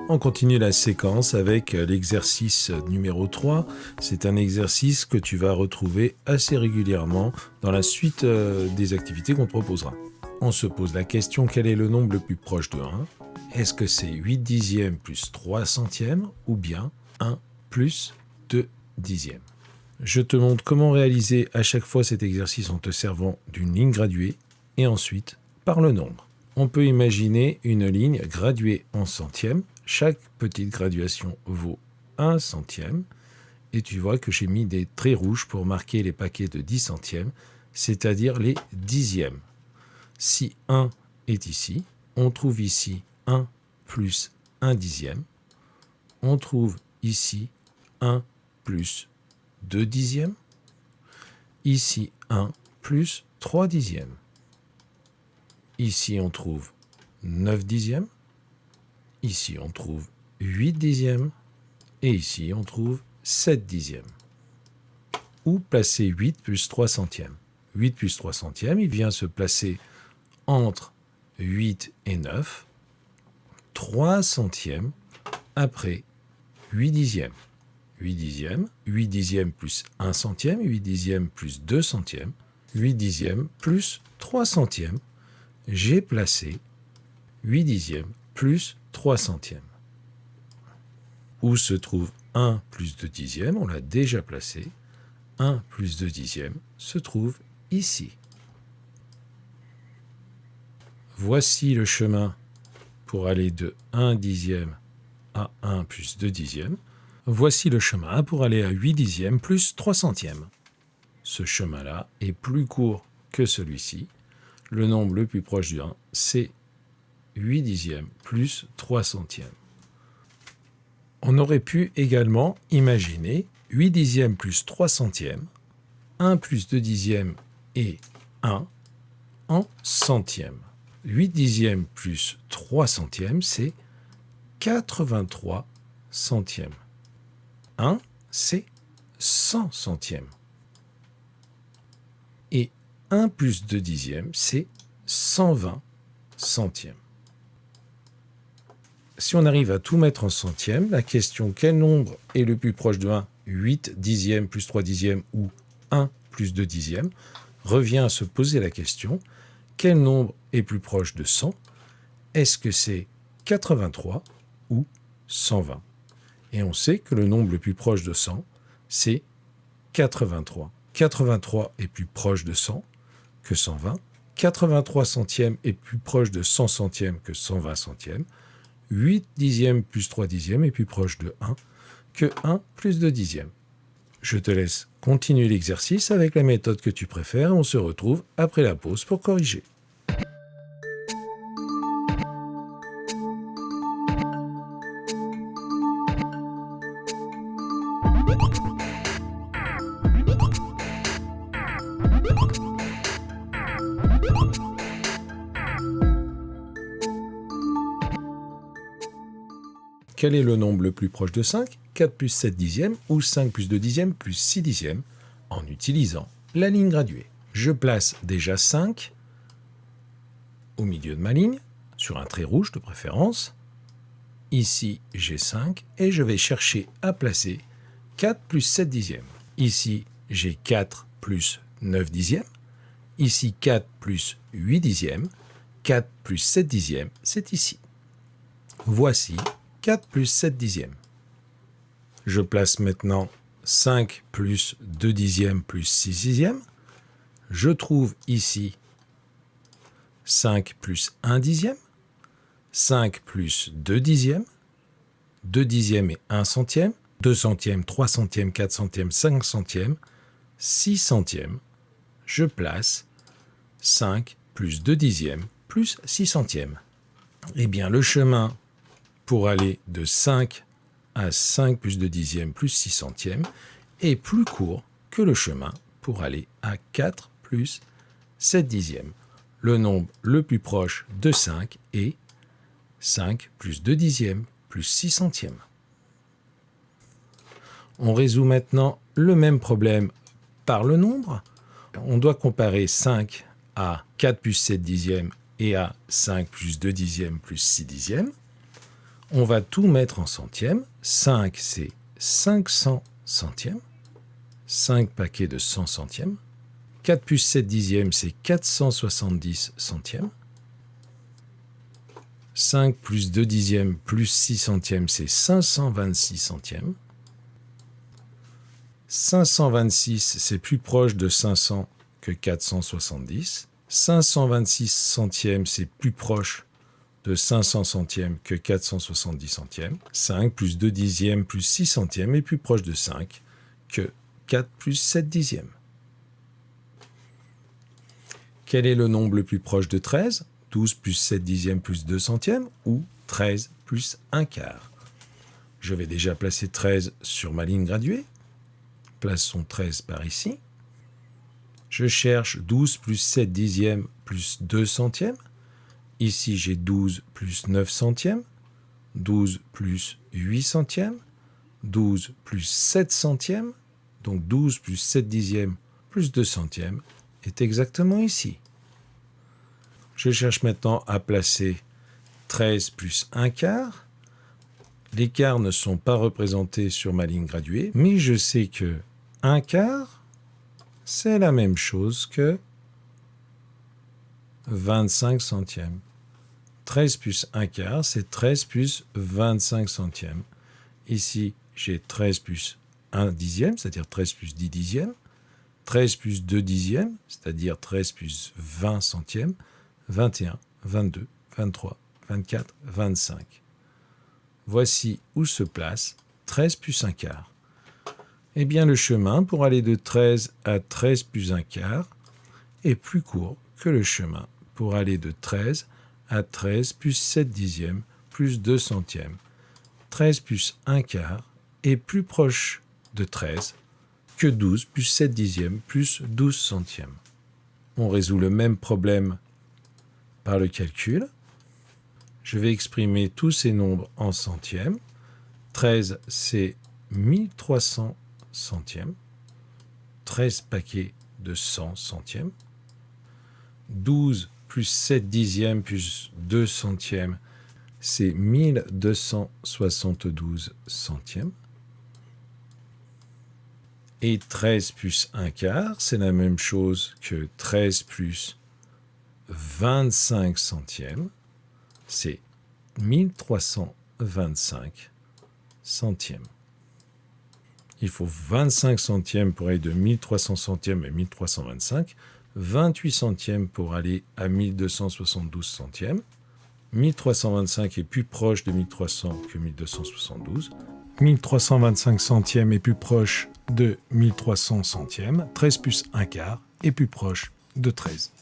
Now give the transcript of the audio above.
On continue la séquence avec l'exercice numéro 3. C'est un exercice que tu vas retrouver assez régulièrement dans la suite des activités qu'on te proposera. On se pose la question, quel est le nombre le plus proche de 1 ? Est-ce que c'est 8 dixièmes plus 3 centièmes ou bien 1 plus 2 dixièmes ? Je te montre comment réaliser à chaque fois cet exercice en te servant d'une ligne graduée et ensuite par le nombre. On peut imaginer une ligne graduée en centièmes. Chaque petite graduation vaut 1 centième. Et tu vois que j'ai mis des traits rouges pour marquer les paquets de 10 centièmes, c'est-à-dire les dixièmes. Si 1 est ici, on trouve ici 1 plus 1 dixième. On trouve ici 1 plus 2 dixièmes. Ici 1 plus 3 dixièmes. Ici on trouve 9 dixièmes. Ici on trouve 8 dixièmes. Et ici on trouve 7 dixièmes. Où placer 8 plus 3 centièmes ? 8 plus 3 centièmes, il vient se placer entre 8 et 9. 3 centièmes après 8 dixièmes. 8 dixièmes, 8 dixièmes plus 1 centième, 8 dixièmes plus 2 centièmes, 8 dixièmes plus 3 centièmes. J'ai placé 8 dixièmes plus 3 centièmes. Où se trouve 1 plus 2 dixièmes ? On l'a déjà placé. 1 plus 2 dixièmes se trouve ici. Voici le chemin pour aller de 1 dixième à 1 plus 2 dixièmes. Voici le chemin pour aller à 8 dixièmes plus 3 centièmes. Ce chemin-là est plus court que celui-ci. Le nombre le plus proche du 1, c'est 8 dixièmes plus 3 centièmes. On aurait pu également imaginer 8 dixièmes plus 3 centièmes, 1 plus 2 dixièmes et 1 en centièmes. 8 dixièmes plus 3 centièmes, c'est 83 centièmes. 1, c'est 100 centièmes. Et 1 plus 2 dixièmes, c'est 120 centièmes. Si on arrive à tout mettre en centièmes, la question quel nombre est le plus proche de 1, 8 dixièmes plus 3 dixièmes ou 1 plus 2 dixièmes, revient à se poser la question quel nombre est plus proche de 100 ? Est-ce que c'est 83 ou 120 ? Et on sait que le nombre le plus proche de 100, c'est 83. 83 est plus proche de 100 que 120. 83 centièmes est plus proche de 100 centièmes que 120 centièmes. 8 dixièmes plus 3 dixièmes est plus proche de 1 que 1 plus 2 dixièmes. Je te laisse continuer l'exercice avec la méthode que tu préfères. On se retrouve après la pause pour corriger. Quel est le nombre le plus proche de 5 ? 4 plus 7 dixièmes ou 5 plus 2 dixièmes plus 6 dixièmes en utilisant la ligne graduée. Je place déjà 5 au milieu de ma ligne, sur un trait rouge de préférence. Ici, j'ai 5 et je vais chercher à placer 4 plus 7 dixièmes. Ici, j'ai 4 plus 9 dixièmes. Ici, 4 plus 8 dixièmes. 4 plus 7 dixièmes, c'est ici. Voici 4 plus 7 dixièmes. Je place maintenant 5 plus 2 dixièmes plus 6 dixièmes. Je trouve ici 5 plus 1 dixième. 5 plus 2 dixièmes. 2 dixièmes et 1 centième. 2 centièmes, 3 centièmes, 4 centièmes, 5 centièmes. 6 centièmes. Je place 5 plus 2 dixièmes plus 6 centièmes. Eh bien, le chemin pour aller de 5 à 5 plus 2 dixièmes plus 6 centièmes est plus court que le chemin pour aller à 4 plus 7 dixièmes. Le nombre le plus proche de 5 est 5 plus 2 dixièmes plus 6 centièmes. On résout maintenant le même problème par le nombre. On doit comparer 5 à 4 plus 7 dixièmes et à 5 plus 2 dixièmes plus 6 dixièmes. On va tout mettre en centièmes. 5, c'est 500 centièmes. 5 paquets de 100 centièmes. 4 plus 7 dixièmes, c'est 470 centièmes. 5 plus 2 dixièmes plus 6 centièmes, c'est 526 centièmes. 526, c'est plus proche de 500 que 470. 526 centièmes, c'est plus proche de 500 centièmes que 470 centièmes. 5 plus 2 dixièmes plus 6 centièmes est plus proche de 5 que 4 plus 7 dixièmes. Quel est le nombre le plus proche de 13 ? 12 plus 7 dixièmes plus 2 centièmes ou 13 plus 1 quart. Je vais déjà placer 13 sur ma ligne graduée. Plaçons 13 par ici. Je cherche 12 plus 7 dixièmes plus 2 centièmes. Ici, j'ai 12 plus 9 centièmes. 12 plus 8 centièmes. 12 plus 7 centièmes. Donc 12 plus 7 dixièmes plus 2 centièmes est exactement ici. Je cherche maintenant à placer 13 plus 1 quart. Les quarts ne sont pas représentés sur ma ligne graduée, mais je sais que 1 quart, c'est la même chose que 25 centièmes. 13 plus 1 quart, c'est 13 plus 25 centièmes. Ici, j'ai 13 plus 1 dixième, c'est-à-dire 13 plus 10 dixièmes. 13 plus 2 dixièmes, c'est-à-dire 13 plus 20 centièmes. 21, 22, 23, 24, 25. Voici où se place 13 plus 1 quart. Eh bien, le chemin pour aller de 13 à 13 plus 1 quart est plus court que le chemin pour aller de 13 à 13 plus 7 dixièmes plus 2 centièmes. 13 plus 1 quart est plus proche de 13 que 12 plus 7 dixièmes plus 12 centièmes. On résout le même problème par le calcul. Je vais exprimer tous ces nombres en centièmes. 13, c'est 1300 centièmes. 13 paquets de 100 centièmes. 12 plus 7 dixièmes plus 2 centièmes, c'est 1272 centièmes. Et 13 plus 1 quart, c'est la même chose que 13 plus 25 centièmes, c'est 1325 centièmes. Il faut 25 centièmes pour aller de 1300 centièmes à 1325, 28 centièmes pour aller à 1272 centièmes. 1325 est plus proche de 1300 que 1272. 1325 centièmes est plus proche de 1300 centièmes. 13 plus 1 quart est plus proche de 13.